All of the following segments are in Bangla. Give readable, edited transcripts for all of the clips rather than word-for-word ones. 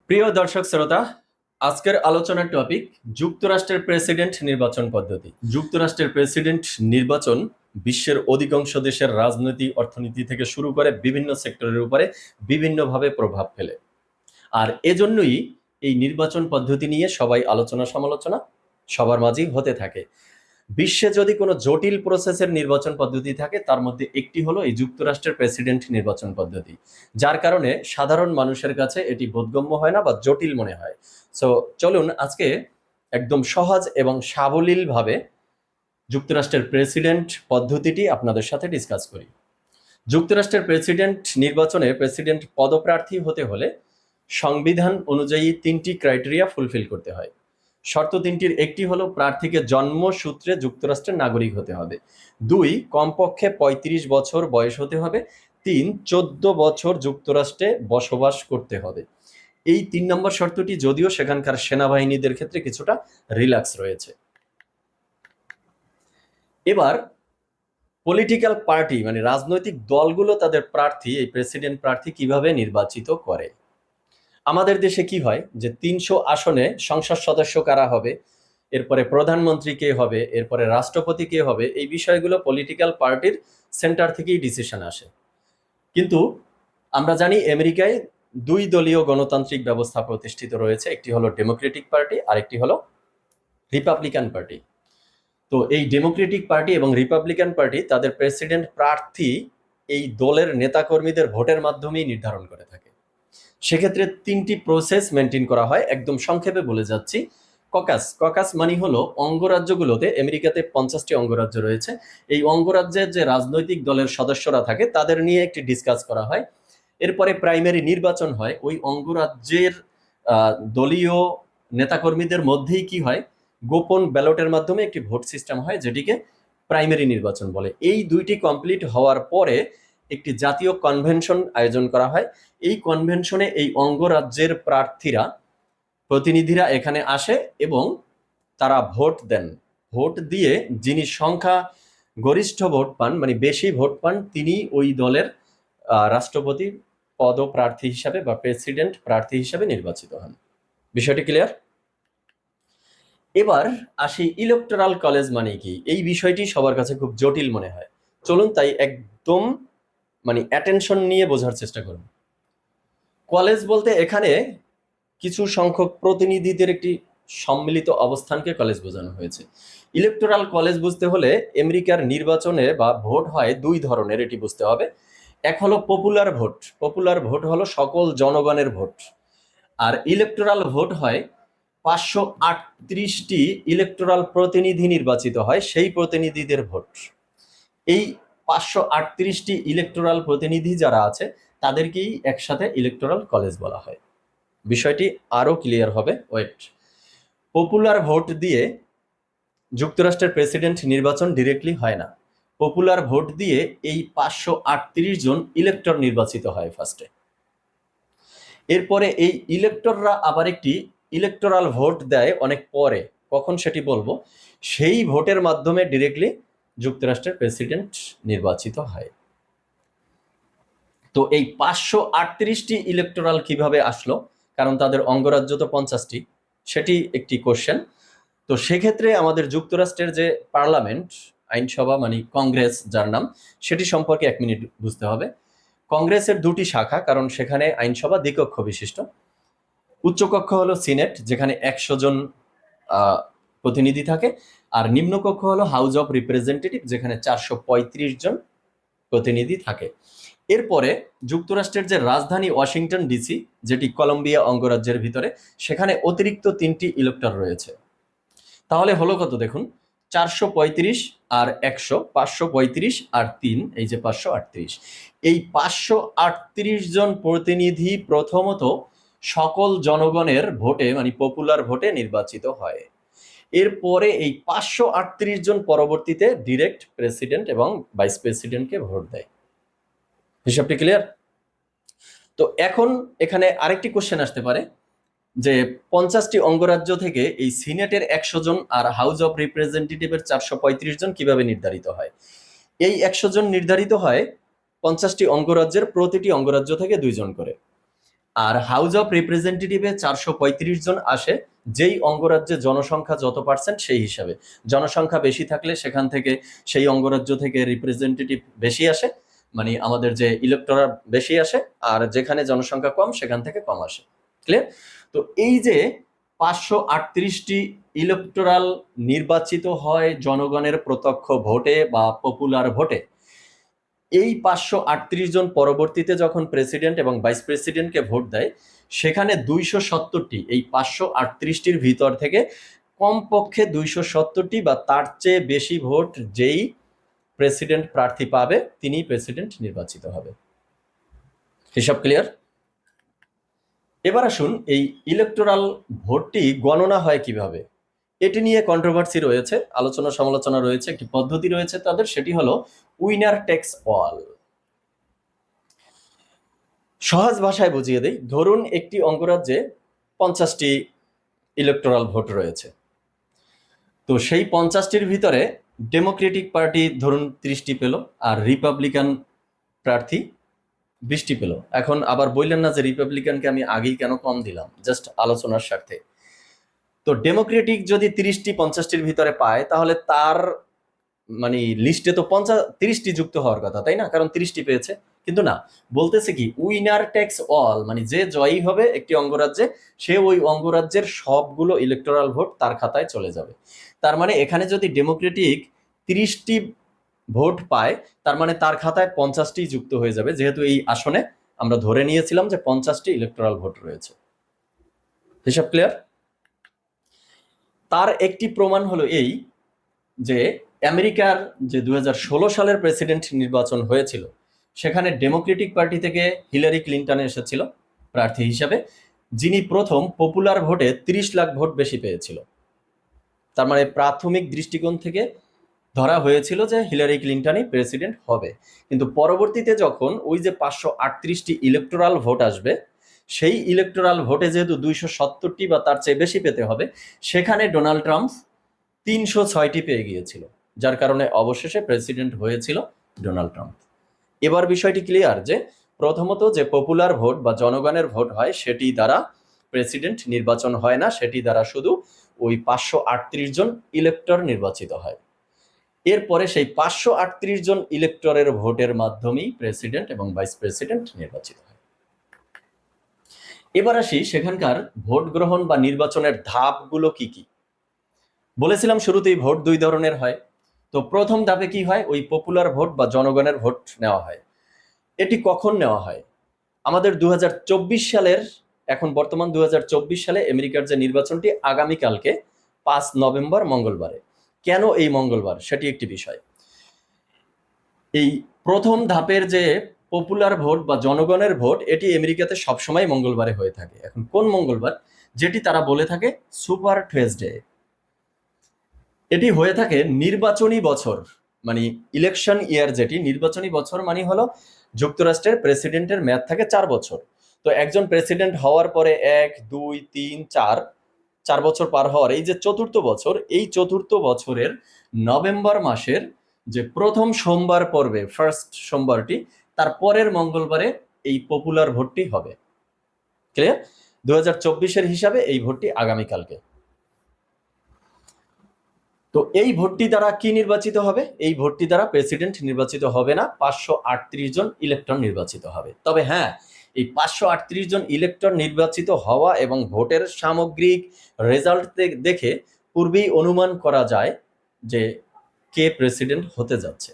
প্রিয় দর্শক শ্রোতা, আজকের আলোচনার টপিক যুক্তরাষ্ট্রের প্রেসিডেন্ট নির্বাচন পদ্ধতি। যুক্তরাষ্ট্রের প্রেসিডেন্ট নির্বাচন বিশ্বের অধিকাংশ দেশের রাজনীতি, অর্থনীতি থেকে শুরু করে বিভিন্ন সেক্টরের উপরে বিভিন্নভাবে প্রভাব ফেলে। আর এজন্যই এই নির্বাচন পদ্ধতি নিয়ে সবাই আলোচনা সমালোচনা সবার মাঝেই হতে থাকে। বিশ্বে যদি কোনো জটিল প্রসেসের নির্বাচন পদ্ধতি থাকে তার মধ্যে একটি হলো এই যুক্তরাষ্ট্রের প্রেসিডেন্ট নির্বাচন পদ্ধতি, যার কারণে সাধারণ মানুষের কাছে এটি বোধগম্য হয় না বা জটিল মনে হয়। সো চলুন আজকে একদম সহজ এবং সাবলীলভাবে যুক্তরাষ্ট্রের প্রেসিডেন্ট পদ্ধতিটি আপনাদের সাথে ডিসকাস করি। যুক্তরাষ্ট্রের প্রেসিডেন্ট নির্বাচনে প্রেসিডেন্ট পদপ্রার্থী হতে হলে সংবিধান অনুযায়ী 3টি ক্রাইটেরিয়া ফুলফিল করতে হয়। শর্ত 3টির একটি হলো প্রার্থীকে জন্মসূত্রে যুক্তরাষ্ট্রের নাগরিক হতে হবে, 2 কমপক্ষে 35 বছর বয়স হতে হবে, 3 14 বছর যুক্তরাষ্ট্রে বসবাস করতে হবে। এই 3 নম্বর শর্তটি যদিও সেখানকার সেনাবাহিনীদের ক্ষেত্রে কিছুটা রিল্যাক্স রয়েছে। এবার পলিটিক্যাল পার্টি মানে রাজনৈতিক দলগুলো তাদের প্রার্থী, এই প্রেসিডেন্ট প্রার্থী কিভাবে নির্বাচিত করে। আমাদের দেশে কি হয় যে 300 আসনে সংসদ সদস্য কারা হবে, এরপরে প্রধানমন্ত্রী কে হবে, এরপরে রাষ্ট্রপতি কে হবে, এই বিষয়গুলো পলিটিক্যাল পার্টির সেন্টার থেকেই ডিসিশন আসে। কিন্তু আমরা জানি আমেরিকায় 2 দলীয় গণতান্ত্রিক ব্যবস্থা প্রতিষ্ঠিত রয়েছে, একটি হলো ডেমোক্রেটিক পার্টি আর একটি হলো রিপাবলিকান পার্টি। তো এই ডেমোক্রেটিক পার্টি এবং রিপাবলিকান পার্টি তাদের প্রেসিডেন্ট প্রার্থী এই দলের নেতাকর্মীদের ভোটের মাধ্যমেই নির্ধারণ করে থাকে। সেক্ষেত্রে 3টি প্রসেস মেনটেন করা হয়। একদম সংক্ষেপে বলে যাচ্ছি। ককাস মানে হলো অঙ্গরাজ্যগুলোতে, আমেরিকাতে 50টি অঙ্গরাজ্য রয়েছে, এই অঙ্গরাজ্যের যে রাজনৈতিক দলের সদস্যরা থাকে তাদের নিয়ে একটি ডিসকাস করা হয়। এরপরে প্রাইমারি নির্বাচন হয়। ওই অঙ্গরাজ্যের দলীয় নেতাকর্মীদের মধ্যেই কি হয়, গোপন ব্যালটের মাধ্যমে একটি ভোট সিস্টেম হয়, যেটিকে প্রাইমারি নির্বাচন বলে। এই 2টি কমপ্লিট হওয়ার পরে একটি জাতীয় কনভেনশন আয়োজন করা হয়। এই কনভেনশনে এই অঙ্গরাজ্যের প্রার্থীরা, প্রতিনিধিরা এখানে আসে এবং তারা ভোট দেন। ভোট দিয়ে যিনি সংখ্যা গরিষ্ঠ ভোট পান, মানে বেশি ভোট পান, তিনি ওই দলের রাষ্ট্রপতি পদপ্রার্থী হিসাবে বা প্রেসিডেন্ট প্রার্থী হিসাবে নির্বাচিত হন। বিষয়টি ক্লিয়ার? এবার আসি ইলেকটোরাল কলেজ মানে কি। এই বিষয়টি সবার কাছে খুব জটিল মনে হয়। চলুন তাই একদম মানে অ্যাটেনশন নিয়ে বোঝার চেষ্টা করুন। কলেজ বলতে এখানে কিছু সংখ্যক প্রতিনিধিদের একটি সম্মিলিত অবস্থানকে কলেজ বোঝানো হয়েছে। ইলেকটোরাল কলেজ বুঝতে হলে আমেরিকার নির্বাচনে বা ভোট হয় 2 ধরনের, এটি বুঝতে হবে। এক হলো পপুলার ভোট। পপুলার ভোট হলো সকল জনগণের ভোট। আর ইলেকটোরাল ভোট হয় 538টি ইলেকটোরাল প্রতিনিধি নির্বাচিত হয়, সেই প্রতিনিধিদের ভোট। এই 538টি ইলেকটোরাল প্রতিনিধি যারা আছে তাদেরকেই একসাথে ইলেকটোরাল কলেজ বলা হয়। বিষয়টি আরো ক্লিয়ার হবে, ওয়েট। পপুলার ভোট দিয়ে যুক্তরাষ্ট্রের প্রেসিডেন্ট নির্বাচন ডিরেক্টলি হয় না। পপুলার ভোট দিয়ে এই 538 জন ইলেক্টর নির্বাচিত হয় ফার্স্টে। এরপরে এই ইলেক্টররা আবার একটি ইলেকটোরাল ভোট দেয় অনেক পরে, কখন সেটি বলবো। সেই ভোটের মাধ্যমে ডিরেক্টলি যুক্তরাষ্ট্রের প্রেসিডেন্ট নির্বাচিত হয়। তো এই 538টি ইলেকটোরাল কিভাবে আসলো, কারণ তাদের অঙ্গরাজ্য তো 50টি, সেটি একটি কোশ্চেন। তো সেক্ষেত্রে আমাদের যুক্তরাষ্ট্রের যে পার্লামেন্ট, আইনসভা মানে কংগ্রেস যার নাম, সেটি সম্পর্কে 1 মিনিট বুঝতে হবে। কংগ্রেসের 2টি শাখা, কারণ সেখানে আইনসভা দ্বিকক্ষ বিশিষ্ট। উচ্চকক্ষ হলো সিনেট, যেখানে 100 জন প্রতিনিধি থাকে, আর নিম্নকক্ষ হলো হাউস অফ রিপ্রেজেন্টেটিভ, যেখানে 435 জন প্রতিনিধি থাকে। এরপরে যুক্তরাষ্ট্রের যে রাজধানী ওয়াশিংটন ডিসি, যেটি কলম্বিয়া অঙ্গরাজ্যের ভিতরে, সেখানে অতিরিক্ত 3টি ইলেক্টর রয়েছে। তাহলে হলো কত দেখুন, 435 আর 100, 535 আর 3, এই যে 538। এই 538 জন প্রতিনিধি প্রথমত সকল জনগণের ভোটে মানে পপুলার ভোটে নির্বাচিত হয়। এরপরে এই 538 জন পরবর্তীতে ডিরেক্ট প্রেসিডেন্ট এবং ভাইস প্রেসিডেন্টকে ভোট দেয়। হিসাবটি ক্লিয়ার? তো এখন এখানে আরেকটি কোশ্চেন আসতে পারে যে 50টি অঙ্গরাজ্য থেকে এই সিনেটের 100 জন আর হাউস অফ রিপ্রেজেন্টেটিভের 435 জন কিভাবে নির্ধারিত হয়। এই 100 জন নির্ধারিত হয় 50টি অঙ্গরাজ্যের প্রতিটি অঙ্গরাজ্য থেকে 2 জন করে। আর হাউস অফ রিপ্রেজেন্টেটিভে 435 জন আসে, যেই অঙ্গরাজ্যে জনসংখ্যা যত পার্সেন্ট সেই হিসাবে। জনসংখ্যা বেশি থাকলে সেখান থেকে সেই অঙ্গরাজ্য থেকে রিপ্রেজেন্টেটিভ বেশি আসে, মানে আমাদের যে ইলেক্টরা বেশি আসে, আর যেখানে জনসংখ্যা কম সেখান থেকে কম আসে। ক্লিয়ার? তো এই যে 538টি ইলেকটোরাল নির্বাচিত হয় জনগণের প্রত্যক্ষ ভোটে বা পপুলার ভোটে, এই 538 জন পরবর্তীতে যখন প্রেসিডেন্ট এবং ভাইস প্রেসিডেন্টকে ভোট দেয়, সেখানে 270টি, এই 538টির ভিতর থেকে কমপক্ষে 270টি বা তার চেয়ে বেশি ভোট যেই প্রেসিডেন্ট প্রার্থী পাবে তিনি প্রেসিডেন্ট নির্বাচিত হবে। হিসাব ক্লিয়ার? এবার আসুন, এই ইলেকটোরাল ভোটটি গণনা হয় কিভাবে, এটি নিয়ে কন্ট্রোভার্সি রয়েছে, আলোচনা সমালোচনা রয়েছে। একটি পদ্ধতি রয়েছে তাদের, সেটি হলো উইনার টেক্স অল। সহজ ভাষায় বুঝিয়ে দেই, ধরুন একটি অঙ্গরাজ্যে 50টি ইলেকটোরাল ভোট রয়েছে। তো সেই 50টির ভিতরে ডেমোক্রেটিক পার্টি ধরুন 30টি পেল, আর রিপাবলিকান প্রার্থী 20টি পেল। এখন আবার বললেন না যে রিপাবলিকানকে আমি আগেই কেন কম দিলাম, জাস্ট আলোচনার স্বার্থে। তো ডেমোক্রেটিক যদি 30টি 50টির ভিতরে পায়, তাহলে তার মানে লিস্টে তো 30টি যুক্ত হওয়ার কথা, তাই না? কারণ 30টি পেয়েছে। কিন্তু না, বলতেছে কি উইনার টেক্স অল, মানে যে জয়ী হবে একটি অঙ্গরাজ্যে সে ওই অঙ্গরাজ্যের সবগুলো ইলেকটোরাল ভোট তার খাতায় চলে যাবে। তার মানে এখানে যদি ডেমোক্রেটিক 30টি ভোট পায়, তার মানে তার খাতায় 50টি যুক্ত হয়ে যাবে, যেহেতু এই আসনে আমরা ধরে নিয়েছিলাম যে 50টি ইলেকটোরাল ভোট রয়েছে। হিসাব ক্লিয়ার? তার একটি প্রমাণ হলো এই যে আমেরিকার যে 2016 সালের প্রেসিডেন্ট নির্বাচন হয়েছিল, সেখানে ডেমোক্রেটিক পার্টি থেকে হিলারি ক্লিন্টন এসেছিল প্রার্থী হিসাবে, যিনি প্রথম পপুলার ভোটে 30 লাখ ভোট বেশি পেয়েছিল। তার মানে প্রাথমিক দৃষ্টিকোণ থেকে ধরা হয়েছিল যে হিলারি ক্লিন্টনই প্রেসিডেন্ট হবে। কিন্তু পরবর্তীতে যখন ওই যে 538টি ইলেকটোরাল ভোট আসবে, সেই ইলেকটোরাল ভোটে যেহেতু 270টি বা তার চেয়ে বেশি পেতে হবে, সেখানে ডোনাল্ড ট্রাম্প 306টি পেয়ে গিয়েছিল, যার কারণে অবশেষে প্রেসিডেন্ট হয়েছিল ডোনাল্ড ট্রাম্প। এবার বিষয়টি ক্লিয়ার যে প্রথমত যে পপুলার ভোট বা জনগণের ভোট হয় সেটি দ্বারা প্রেসিডেন্ট নির্বাচন হয় না, সেটি দ্বারা শুধু ওই 538 জন ইলেক্টর নির্বাচিত হয়। এরপরে সেই 538 জন ইলেক্টরের ভোটের মাধ্যমেই প্রেসিডেন্ট এবং ভাইস প্রেসিডেন্ট নির্বাচিত হয়। এবার আসি সেখানকার ভোট গ্রহণ বা নির্বাচনের ধাপগুলো কি কি। বলেছিলাম শুরুতেই ভোট দুই ধরনের হয়। তো প্রথম ধাপে কি হয়, ওই পপুলার ভোট বা জনগণের ভোট নেওয়া হয়। এটি কখন নেওয়া হয়? আমাদের 2024 সালের, এখন বর্তমান 2024 সালে আমেরিকার যে নির্বাচনটি আগামীকালকে 5 নভেম্বর মঙ্গলবারে। কেন এই মঙ্গলবার সেটি একটি বিষয়। এই প্রথম ধাপের যে পপুলার ভোট বা জনগণের ভোট, এটি আমেরিকাতে সবসময় মঙ্গলবারে হয়ে থাকে। এখন কোন মঙ্গলবার? যেটি তারা বলে থাকে সুপার টুয়েসডে। এটি হয়ে থাকে নির্বাচনী বছর, মানে ইলেকশন ইয়ার, যেটি নির্বাচনী বছর মানে হলো যুক্তরাষ্ট্রের প্রেসিডেন্টের মেয়াদ থাকে 4 বছর। তো একজন প্রেসিডেন্ট হওয়ার পরে 1, 2, 3, 4 বছর পার হওয়ার এই যে চতুর্থ বছর, এই চতুর্থ বছরের নভেম্বর মাসের যে প্রথম সোমবার পড়বে, ফার্স্ট সোমবারটি, তার পরের মঙ্গলবারে এই পপুলার ভোটটি হবে। ক্লিয়ার? 2024-এর হিসাবে এই ভোটটি আগামীকালকে। তো এই ভোটটি দ্বারা কি নির্বাচিত হবে? এই ভোটটি দ্বারা প্রেসিডেন্ট নির্বাচিত হবে না, 538 জন ইলেক্টর নির্বাচিত হবে। তবে হ্যাঁ, এই 538 জন ইলেক্টর নির্বাচিত হওয়া এবং ভোটের সামগ্রিক রেজাল্ট দেখে পূর্বেই অনুমান করা যায় যে কে প্রেসিডেন্ট হতে যাচ্ছে।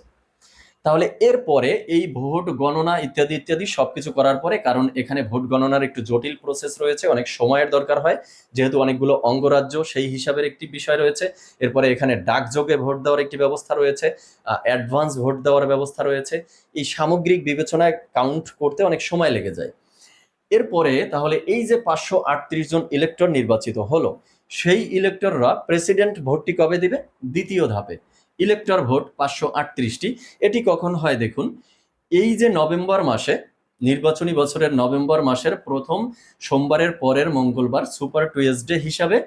তাহলে এরপরে এই ভোট গণনা ইত্যাদি ইত্যাদি সবকিছু করার পরে, কারণ এখানে ভোট গণনার একটু জটিল প্রসেস রয়েছে, অনেক সময়ের দরকার হয়, যেহেতু অনেকগুলো অঙ্গরাজ্য, সেই হিসাবের একটি বিষয় রয়েছে। এরপরে এখানে ডাকযোগে ভোট দেওয়ার একটি ব্যবস্থা রয়েছে, অ্যাডভান্স ভোট দেওয়ার ব্যবস্থা রয়েছে। এই সামগ্রিক বিবেচনায় কাউন্ট করতে অনেক সময় লেগে যায়। এরপরে তাহলে এই যে 538 জন ইলেক্টর নির্বাচিত হলো, সেই ইলেক্টররা প্রেসিডেন্ট ভোটটি কবে দিবে? দ্বিতীয় ধাপে ইলেক্টর ভোট 538টি। এটি কখন হয় দেখুন, এই যে নভেম্বর মাসে, নির্বাচনী বছরের নভেম্বর মাসের প্রথম সোমবারের পরের মঙ্গলবার সুপার টুয়েসডে হিসাবে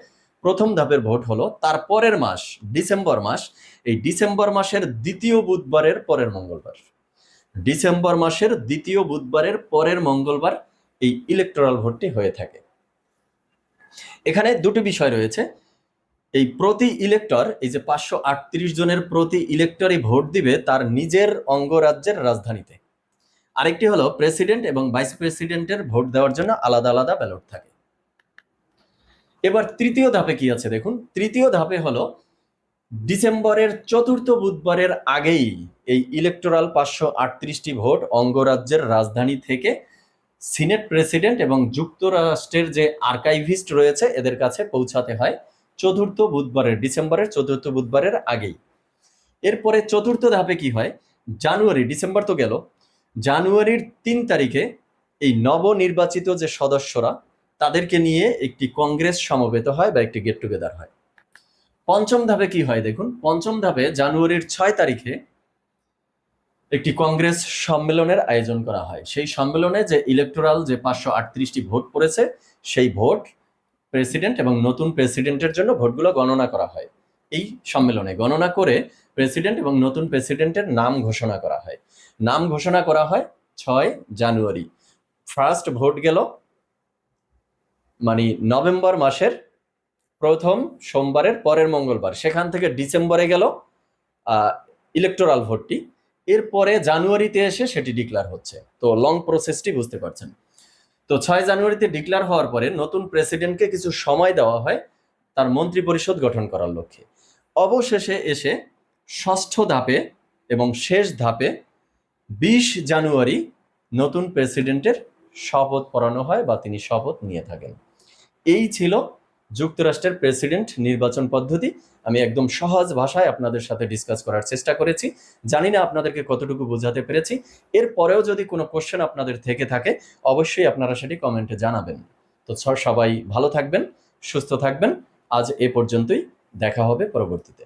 প্রথম ধাপের ভোট হলো। তারপরের মাস ডিসেম্বর মাস, এই ডিসেম্বর মাসের দ্বিতীয় বুধবারের পরের মঙ্গলবার, ডিসেম্বর মাসের দ্বিতীয় বুধবারের পরের মঙ্গলবার এই ইলেকটোরাল ভোটটি হয়ে থাকে। এখানে দুটি বিষয় রয়েছে। এই প্রতি ইলেক্টর, এই যে 538 জনের প্রতি ইলেক্টরই ভোট দিবে তার নিজের অঙ্গরাজ্যের রাজধানীতে। আরেকটি হলো প্রেসিডেন্ট এবং ভাইস প্রেসিডেন্টের ভোট দেওয়ার জন্য আলাদা আলাদা ব্যালট থাকে। এবার তৃতীয় ধাপে কি আছে দেখুন। তৃতীয় ধাপে হলো ডিসেম্বরের 4র্থ বুধবারের আগেই এই ইলেকটোরাল 538টি ভোট অঙ্গরাজ্যের রাজধানী থেকে সিনেট প্রেসিডেন্ট এবং যুক্তরাষ্ট্রের যে আর্কাইভিস্ট রয়েছে এদের কাছে পৌঁছাতে হয় 4র্থ বুধবারের, ডিসেম্বরের 4র্থ বুধবারের আগেই। এরপরে 4র্থ ধাপে কি হয়, জানুয়ারি, ডিসেম্বর তো গেল, জানুয়ারির 3 তারিখে এই নবনির্বাচিত যে সদস্যরা তাদেরকে নিয়ে একটি কংগ্রেস সমবেত হয় বা একটি গেট টুগেদার হয়। পঞ্চম ধাপে কি হয় দেখুন। পঞ্চম ধাপে জানুয়ারির 6 তারিখে একটি কংগ্রেস সম্মেলনের আয়োজন করা হয়। সেই সম্মেলনে যে ইলেকটোরাল যে 538টি ভোট পড়েছে সেই ভোট প্রেসিডেন্ট এবং নতুন প্রেসিডেন্টের জন্য ভোটগুলো গণনা করা হয়। এই সম্মেলনে গণনা করে প্রেসিডেন্ট এবং নতুন প্রেসিডেন্টের নাম ঘোষণা করা হয়। নাম ঘোষণা করা হয় 6 জানুয়ারি। ফার্স্ট ভোট গেল মানে নভেম্বর মাসের প্রথম সোমবারের পরের মঙ্গলবার, সেখান থেকে ডিসেম্বরে গেল ইলেকটোরাল ভোটটি। এরপরে জানুয়ারিতে এসে সেটি ডিক্লেয়ার হচ্ছে। তো লং প্রসেসটি বুঝতে পারছেন। তো 6 জানুয়ারিতে ডিক্লেয়ার হওয়ার পরে নতুন প্রেসিডেন্টকে কিছু সময় দেওয়া হয় তার মন্ত্রী পরিষদ গঠন করার লক্ষ্যে। অবশেষে এসে ষষ্ঠ ধাপে এবং শেষ ধাপে 20 জানুয়ারি নতুন প্রেসিডেন্টের শপথ পড়ানো হয় বা তিনি শপথ নিয়ে থাকেন। এই ছিল যুক্তরাষ্ট্রের প্রেসিডেন্ট নির্বাচন পদ্ধতি। আমি একদম সহজ ভাষায় আপনাদের সাথে ডিসকাস করার চেষ্টা করেছি। জানি না আপনাদেরকে কতটুকু বোঝাতে পেরেছি। এরপরেও যদি কোনো কোশ্চেন আপনাদের থেকে থাকে অবশ্যই আপনারা সেটি কমেন্টে জানাবেন। তো সবাই ভালো থাকবেন, সুস্থ থাকবেন। আজ এ পর্যন্তই, দেখা হবে পরবর্তীতে।